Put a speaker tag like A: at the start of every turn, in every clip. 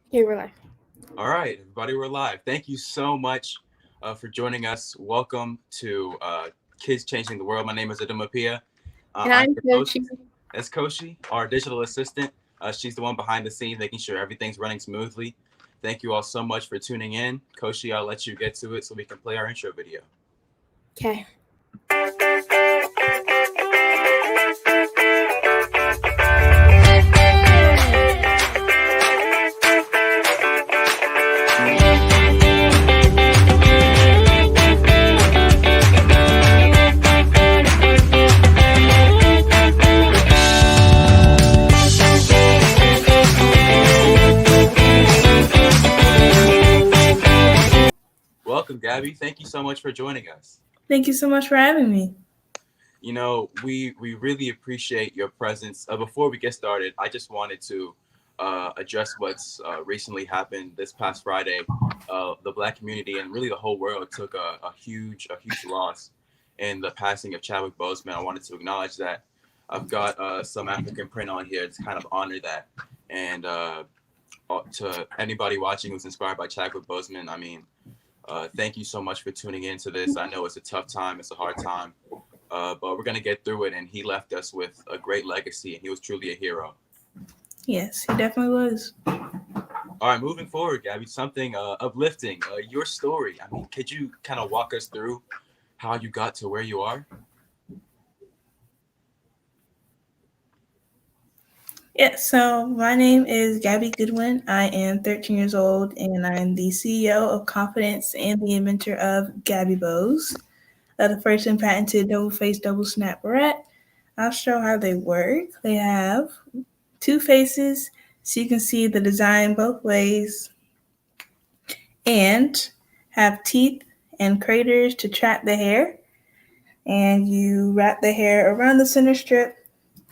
A: Okay, we're live.
B: All right, everybody, we're live. Thank you so much for joining us. Welcome to Kids Changing the World. My name is Adumapia.
A: And
B: I'm
A: I'm
B: your
A: Yoshi.
B: host. That's Koshi, our digital assistant. She's the one behind the scenes, making sure everything's running smoothly. Thank you all so much for tuning in. Koshi, I'll let you get to it so we can play our intro video.
A: Okay.
B: Welcome, Gabby. Thank you so much for joining us.
C: Thank you so much for having me.
B: You know, we really appreciate your presence. Before we get started, I just wanted to address what's recently happened this past Friday. The Black community and really the whole world took a huge loss in the passing of Chadwick Boseman. I wanted to acknowledge that. I've got some African print on here to kind of honor that. And to anybody watching who's inspired by Chadwick Boseman, I mean, thank you so much for tuning into this. I know it's a tough time, it's a hard time, but we're going to get through it. And he left us with a great legacy, and he was truly a hero.
C: Yes, he definitely was.
B: All right, moving forward, Gabby, something uplifting. Your story. I mean, could you kind of walk us through how you got to where you are?
C: Yeah, so my name is Gabby Goodwin. I am 13 years old, and I am the CEO of Confidence and the inventor of Gabby Bows, the first and patented Double-Face Double-Snap Barrette. I'll show how they work. They have two faces, so you can see the design both ways, and have teeth and craters to trap the hair. And you wrap the hair around the center strip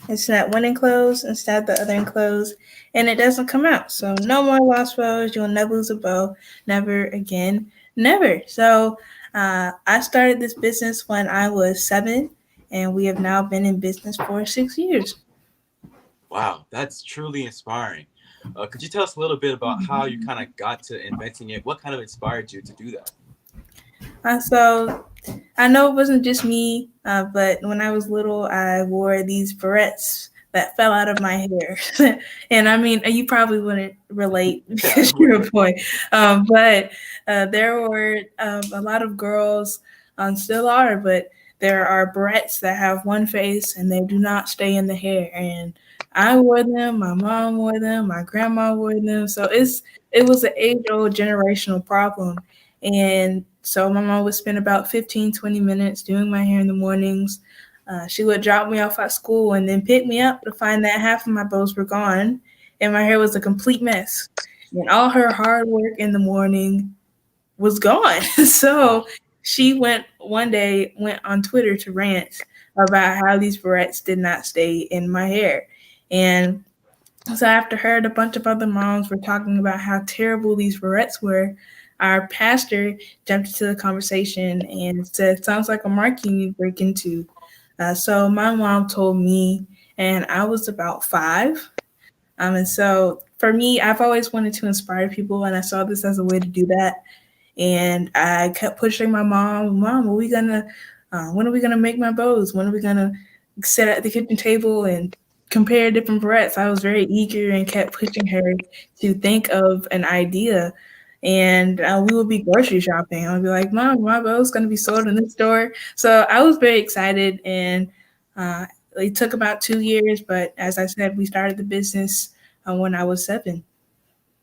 C: and snap one enclosed and stab the other enclosed, and it doesn't come out. So no more lost bows. You'll never lose a bow. Never again. Never. So I started this business when I was 7, and we have now been in business for 6 years.
B: Wow, that's truly inspiring. Could you tell us a little bit about how you kind of got to inventing it? What kind of inspired you to do that?
C: So I know it wasn't just me, but when I was little, I wore these barrettes that fell out of my hair. And I mean, you probably wouldn't relate
B: Yeah,
C: because you're a boy. But there were a lot of girls, still are, but there are barrettes that have one face and they do not stay in the hair. And I wore them, my mom wore them, my grandma wore them. So it was an age-old generational problem. And so my mom would spend about 15, 20 minutes doing my hair in the mornings. She would drop me off at school and then pick me up to find that half of my bows were gone and my hair was a complete mess. And all her hard work in the morning was gone. So she went on Twitter to rant about how these barrettes did not stay in my hair. And so after her and a bunch of other moms were talking about how terrible these barrettes were, our pastor jumped into the conversation and said, "Sounds like a market you need to break into." So my mom told me, and I was about 5. And so for me, I've always wanted to inspire people, and I saw this as a way to do that. And I kept pushing my mom, "Mom, when are we gonna make my bows? When are we gonna sit at the kitchen table and compare different barrettes?" I was very eager and kept pushing her to think of an idea. And we would be grocery shopping. I would be like, "Mom, my bow's gonna be sold in this store." So I was very excited, and uh, it took about 2 years. But as I said, we started the business when I was 7.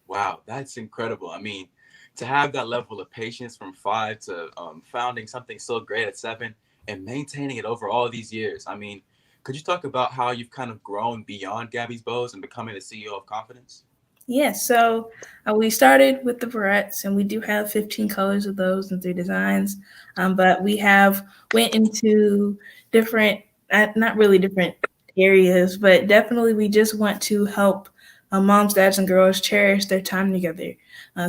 B: Wow, that's incredible. I mean, to have that level of patience from 5 to founding something so great at 7 and maintaining it over all these years. I mean, could you talk about how you've kind of grown beyond Gabby's Bows and becoming the CEO of Confidence?
C: Yeah, so we started with the barrettes, and we do have 15 colors of those and 3 designs. But we have went into different, not really different areas, but definitely we just want to help moms, dads, and girls cherish their time together.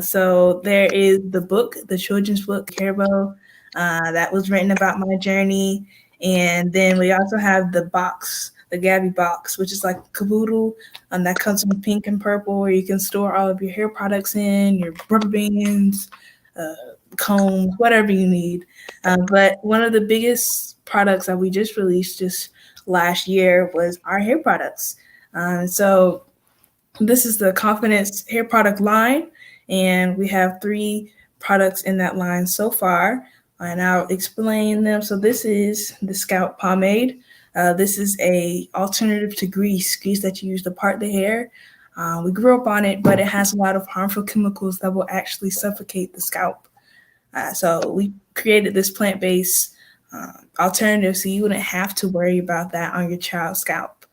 C: So there is the book, the children's book, Carebo, that was written about my journey. And then we also have the box the Gabby box, which is like a caboodle that comes in pink and purple, where you can store all of your hair products in, your rubber bands, combs, whatever you need. But one of the biggest products that we just released just last year was our hair products. So this is the Confidence hair product line, and we have 3 products in that line so far, and I'll explain them. So this is the scalp pomade. This is a alternative to grease that you use to part the hair. We grew up on it, but it has a lot of harmful chemicals that will actually suffocate the scalp. So we created this plant-based alternative so you wouldn't have to worry about that on your child's scalp.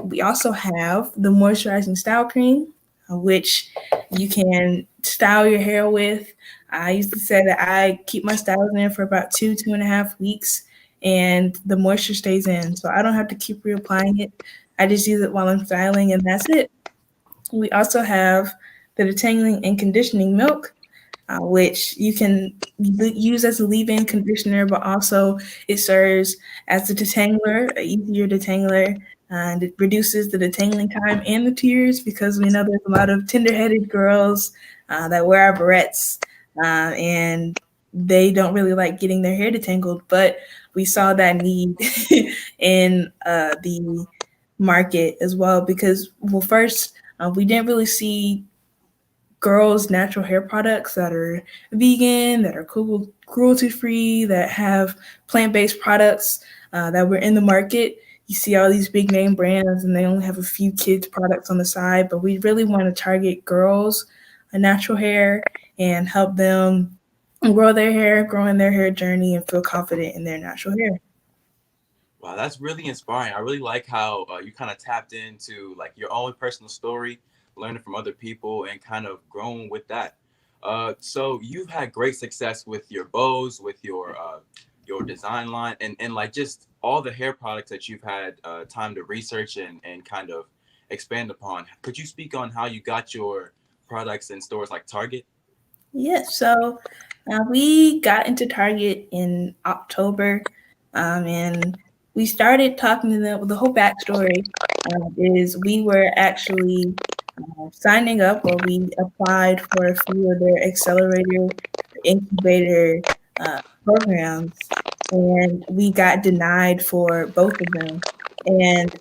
C: We also have the moisturizing style cream, which you can style your hair with. I used to say that I keep my styles in for about 2.5 weeks, and the moisture stays in. So I don't have to keep reapplying it. I just use it while I'm styling, and that's it. We also have the detangling and conditioning milk, which you can use as a leave-in conditioner, but also it serves as a detangler, an easier detangler, and it reduces the detangling time and the tears, because we know there's a lot of tender-headed girls that wear our barrettes, and they don't really like getting their hair detangled, but we saw that need in the market as well, because, well, first, we didn't really see girls' natural hair products that are vegan, that are cruelty-free, that have plant-based products that were in the market. You see all these big name brands and they only have a few kids products on the side, but we really want to target girls' natural hair and help them grow in their hair journey, and feel confident in their natural hair.
B: Wow, that's really inspiring. I really like how you kind of tapped into like your own personal story, learning from other people, and kind of growing with that. So you've had great success with your bows, with your design line, and like just all the hair products that you've had time to research and kind of expand upon. Could you speak on how you got your products in stores like Target?
C: Yes, so we got into Target in October, and we started talking to them. The whole backstory is we were actually signing up, or we applied for a few of their accelerator incubator programs, and we got denied for both of them. And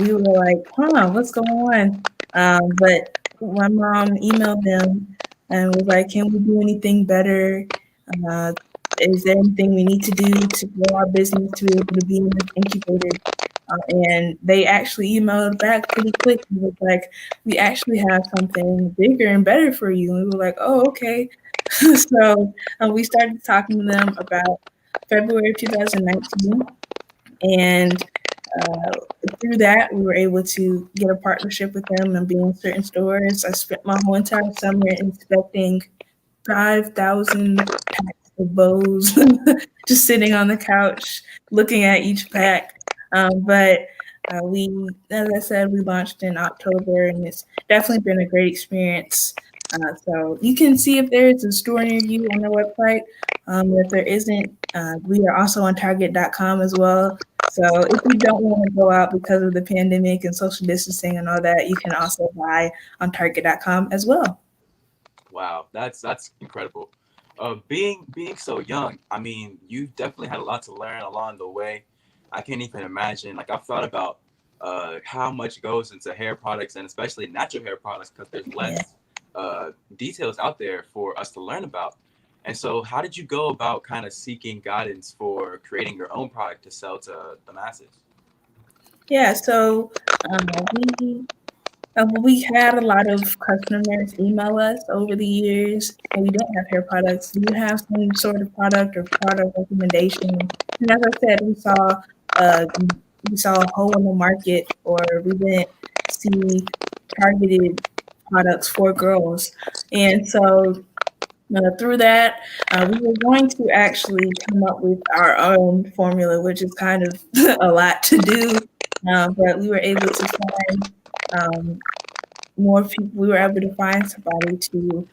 C: we were like, what's going on? But my mom emailed them and was like, can we do anything better? Uh, is there anything we need to do to grow our business to be able to be in this incubator? And they actually emailed back pretty quick. It was like, we actually have something bigger and better for you. And we were like, oh, okay. So we started talking to them about February 2019. And through that, we were able to get a partnership with them and be in certain stores. I spent my whole entire summer inspecting 5,000 packs of bows, just sitting on the couch looking at each pack. But as I said, we launched in October, and it's definitely been a great experience. So you can see if there is a store near you on our website. If there isn't, we are also on Target.com as well. So if you don't want to go out because of the pandemic and social distancing and all that, you can also buy on Target.com as well.
B: Wow, that's incredible. Being so young, I mean, you've definitely had a lot to learn along the way. I can't even imagine. Like I've thought about how much goes into hair products, and especially natural hair products, because there's less details out there for us to learn about. And so, how did you go about kind of seeking guidance for creating your own product to sell to the masses?
C: Yeah, so we had a lot of customers email us over the years, and we didn't have hair products. Do you have some sort of product or product recommendation? And as I said, uh, we saw a hole in the market, or we didn't see targeted products for girls. And so through that, we were going to actually come up with our own formula, which is kind of a lot to do. But we were able to find more people. We were able to find somebody to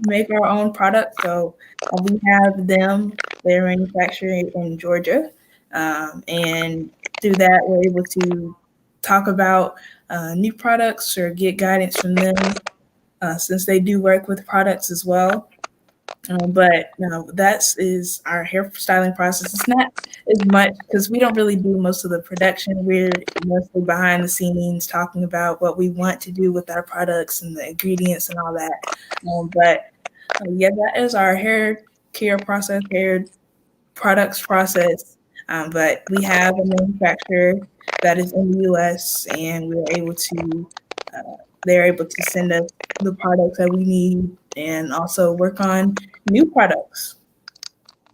C: make our own product. So we have them. They're manufactured in Georgia, and through that, we're able to talk about new products or get guidance from them since they do work with products as well. But that is our hairstyling process. It's not as much because we don't really do most of the production. We're mostly behind the scenes talking about what we want to do with our products and the ingredients and all that. But yeah, that is our hair care process, hair products process. But we have a manufacturer that is in the U.S. and we're able to. They're able to send us the products that we need and also work on new products.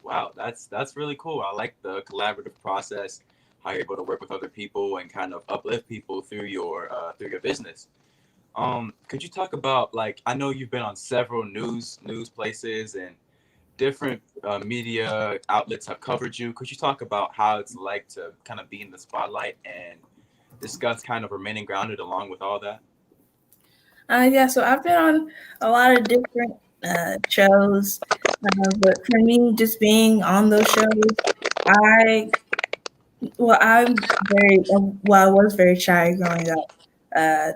B: Wow, that's really cool. I like the collaborative process, how you're able to work with other people and kind of uplift people through your business. Could you talk about, like, I know you've been on several news places and different media outlets have covered you. Could you talk about how it's like to kind of be in the spotlight and discuss kind of remaining grounded along with all that?
C: Yeah, so I've been on a lot of different shows, but for me, just being on those shows, I I was very shy growing up,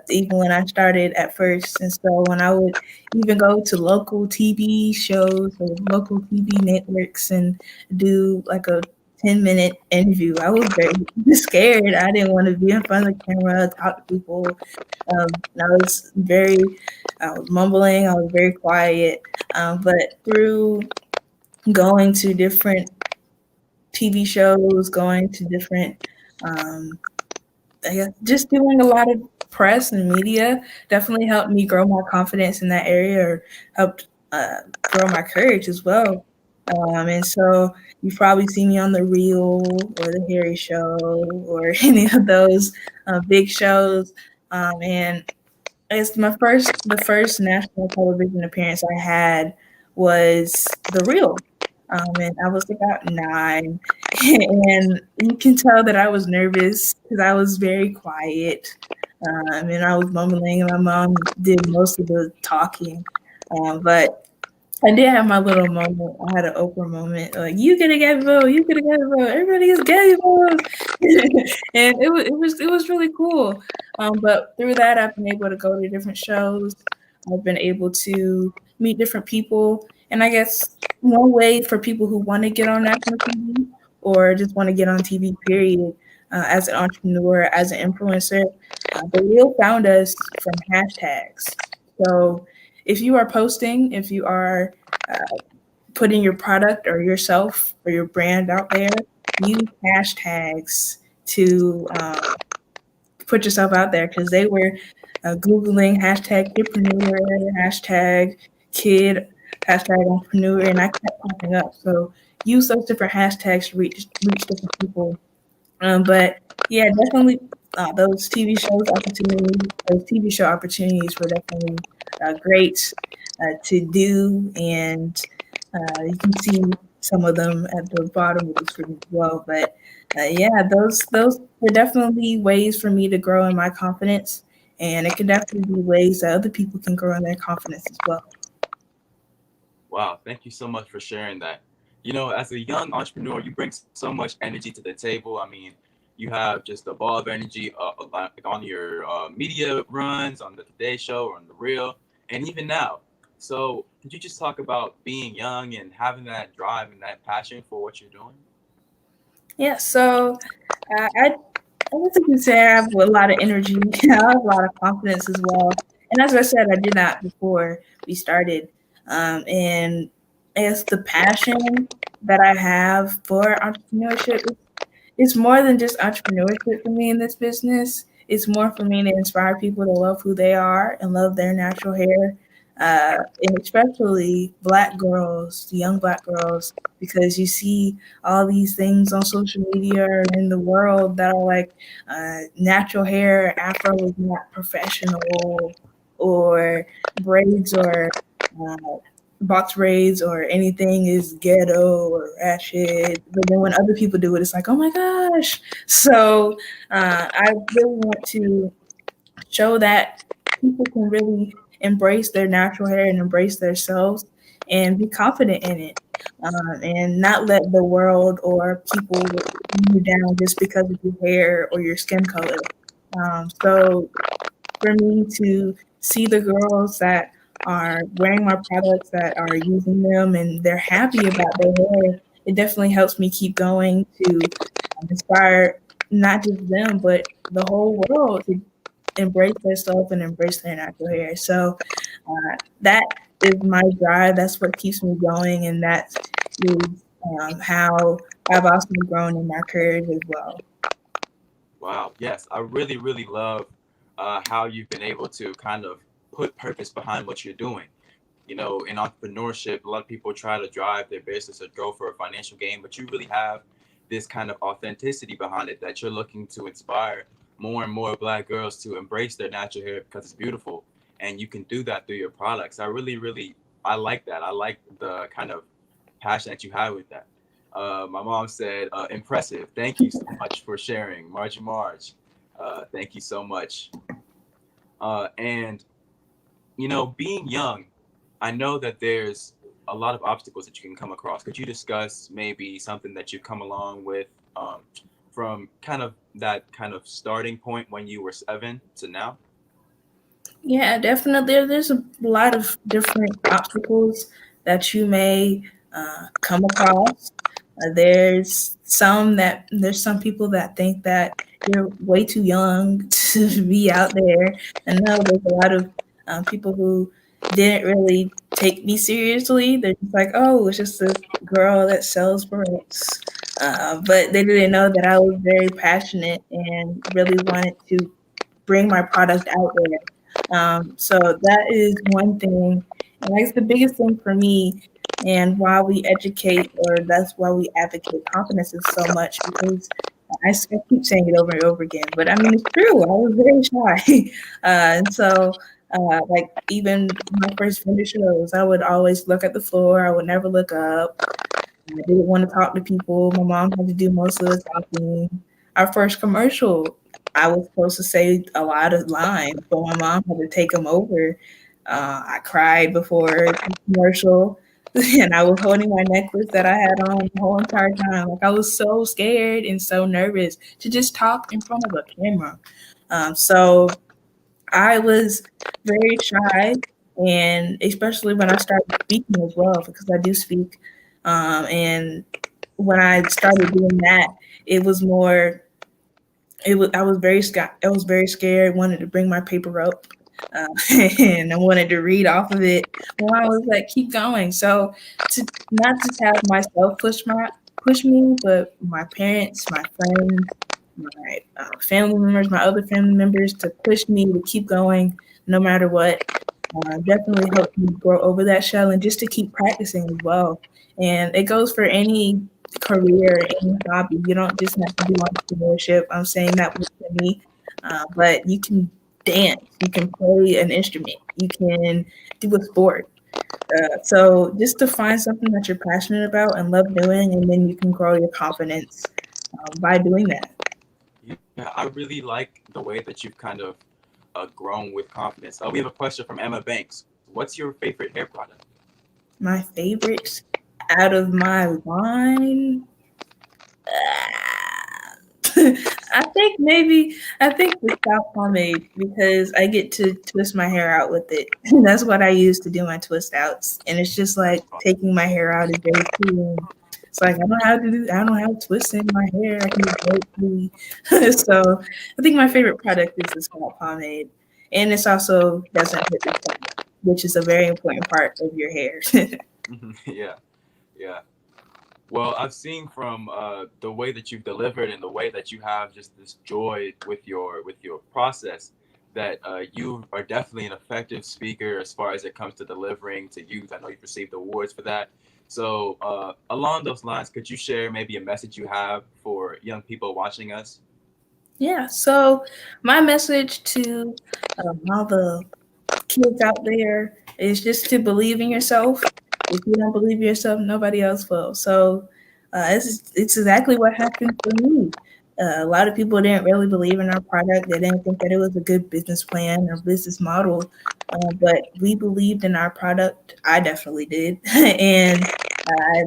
C: even when I started at first. And so when I would even go to local TV shows or local TV networks and do like a 10-minute interview, I was very scared. I didn't want to be in front of the camera, talk to people. I was mumbling, I was very quiet. But through going to different TV shows, going to different, I guess, just doing a lot of press and media definitely helped me grow my confidence in that area, or helped grow my courage as well. And so you've probably seen me on The Real or The Harry Show or any of those big shows. And it's the first national television appearance I had was The Real. And I was about 9, and you can tell that I was nervous because I was very quiet, and I was mumbling, and my mom did most of the talking. But I did have my little moment. I had an Oprah moment, like you get a Gabby Bows, you get a Gabby Bows, everybody gets Gabby Bows, and it was really cool. But through that, I've been able to go to different shows. I've been able to meet different people, and I guess one way for people who want to get on national TV or just want to get on TV, period, as an entrepreneur, as an influencer, the Real found us from hashtags. So if you are posting, if you are putting your product or yourself or your brand out there, use hashtags to put yourself out there, because they were Googling hashtag kidpreneur, hashtag kid, hashtag entrepreneur, and I kept popping up. So use those different hashtags to reach different people. But yeah, definitely those TV show opportunities were definitely great to do, and you can see some of them at the bottom of the screen as well. But yeah, those were definitely ways for me to grow in my confidence, and it can definitely be ways that other people can grow in their confidence as well.
B: Wow, thank you so much for sharing that. You know, as a young entrepreneur, you bring so much energy to the table. I mean, you have just a ball of energy like on your media runs, on the Today Show, or on The Real, and even now. So, could you just talk about being young and having that drive and that passion for what you're doing?
C: Yeah, so I guess I can say I have a lot of energy. I have a lot of confidence as well. And as I said, I did that before we started. And I guess the passion that I have for entrepreneurship is more than just entrepreneurship for me in this business. It's more for me to inspire people to love who they are and love their natural hair, and especially Black girls, young Black girls, because you see all these things on social media or in the world that are like natural hair, Afro is not professional, or braids or uh, box braids or anything is ghetto or ratchet. But then when other people do it, it's like, oh my gosh. So I really want to show that people can really embrace their natural hair and embrace themselves and be confident in it. and not let the world or people bring you down just because of your hair or your skin color. So for me to see the girls that are wearing my products, that are using them, and they're happy about their hair, it definitely helps me keep going to inspire not just them, but the whole world to embrace themselves and embrace their natural hair. So that is my drive. That's what keeps me going, and that is how I've also grown in my career as well.
B: Wow. Yes, I really, really love how you've been able to kind of put purpose behind what you're doing. You know, in entrepreneurship, a lot of people try to drive their business or go for a financial gain, but you really have this kind of authenticity behind it that you're looking to inspire more and more Black girls to embrace their natural hair because it's beautiful. And you can do that through your products. I really, really, I like that. I like the kind of passion that you have with that. My mom said, impressive. Thank you so much for sharing. Marj, thank you so much. And, you know, being young, I know that there's a lot of obstacles that you can come across. Could you discuss maybe something that you've come along with from kind of that kind of starting point when you were 7 to now?
C: Yeah, definitely. There's a lot of different obstacles that you may come across. There's some people that think that you're way too young to be out there. I know there's a lot of people who didn't really take me seriously. They're just like, oh, it's just a girl that sells barrettes. But they didn't know that I was very passionate and really wanted to bring my product out there. So that is one thing, and that's the biggest thing for me, and why we educate, or that's why we advocate confidence is so much, because I keep saying it over and over again, but I mean, it's true. I was very shy. And so, like, even my first vendor shows, I would always look at the floor. I would never look up. I didn't want to talk to people. My mom had to do most of the talking. Our first commercial, I was supposed to say a lot of lines, but my mom had to take them over. I cried before the commercial, and I was holding my necklace that I had on the whole entire time. Like, I was so scared and so nervous to just talk in front of a camera. So I was very shy, and especially when I started speaking as well, because I do speak. And when I started doing that, it was more. I was very scared. I was very scared. Wanted to bring my paper up, and I wanted to read off of it. Well, I was like, keep going. So to not just have myself push me, but my parents, my friends, my family members, my other family members to push me to keep going no matter what. Definitely helped me grow over that shell and just to keep practicing as well. And it goes for any career, any hobby. You don't just have to do entrepreneurship. I'm saying that was for me. But you can dance, you can play an instrument, you can do a sport. So just to find something that you're passionate about and love doing, and then you can grow your confidence by doing that.
B: Yeah, I really like the way that you've kind of grown with confidence. We have a question from Emma Banks. What's your favorite hair product?
C: My favorites out of my line, I think the scalp pomade, because I get to twist my hair out with it. That's what I use to do my twist outs, and it's just like taking my hair out is very cool. It's like I don't have twists in my hair. I can just very free. So I think my favorite product is the scalp pomade, and it's also doesn't hit the scalp, which is a very important part of your hair.
B: Yeah, yeah. Well, I've seen from the way that you've delivered and the way that you have just this joy with your process that you are definitely an effective speaker as far as it comes to delivering to youth. I know you've received awards for that. So along those lines, could you share maybe a message you have for young people watching us?
C: Yeah. So my message to all the kids out there is just to believe in yourself. If you don't believe in yourself, nobody else will. So it's exactly what happened for me. A lot of people didn't really believe in our product. They didn't think that it was a good business plan or business model. But we believed in our product. I definitely did. And I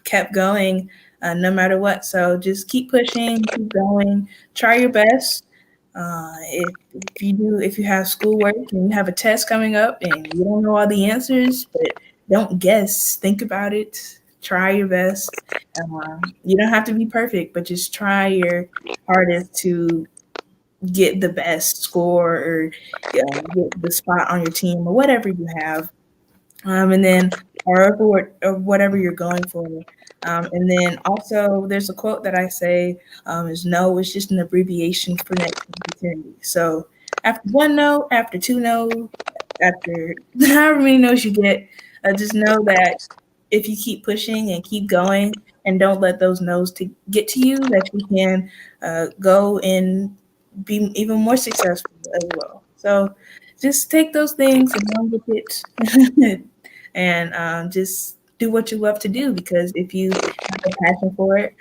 C: kept going no matter what. So just keep pushing, keep going, try your best. If you have schoolwork and you have a test coming up and you don't know all the answers, but don't guess, think about it, try your best. You don't have to be perfect, but just try your hardest to get the best score or get the spot on your team or whatever you have. And then or whatever you're going for. And then also there's a quote that I say is no is just an abbreviation for next opportunity. So after one no, after two no, after however many no's you get, just know that if you keep pushing and keep going and don't let those no's to get to you, that you can go and be even more successful as well. So just take those things and run with it and just do what you love to do, because if you have a passion for it,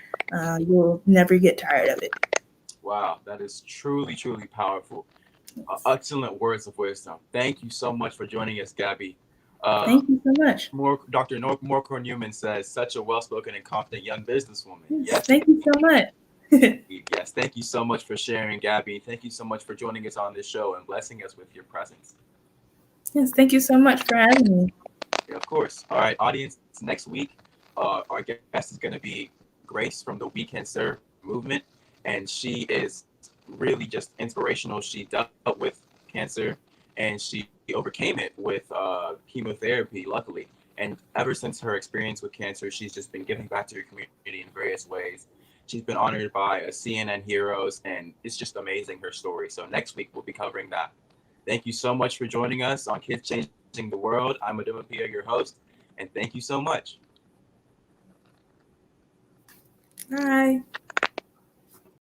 C: you'll never get tired of it.
B: Wow, that is truly, truly powerful. Excellent words of wisdom. Thank you so much for joining us, Gabby.
C: Thank you so much.
B: Dr. Morcor Newman says, such a well-spoken and confident young businesswoman.
C: Yes. Thank you so much.
B: Yes, thank you so much for sharing, Gabby. Thank you so much for joining us on this show and blessing us with your presence.
C: Yes, thank you so much for having me.
B: Yeah, of course. All right, audience, next week, our guest is going to be Grace from the We Can Serve movement, and she is really just inspirational. She dealt with cancer, and she overcame it with chemotherapy, luckily. And ever since her experience with cancer, she's just been giving back to her community in various ways. She's been honored by CNN Heroes, and it's just amazing, her story. So next week, we'll be covering that. Thank you so much for joining us on Kids Changing the World. I'm Aduma Pia, your host, and thank you so much.
C: Bye.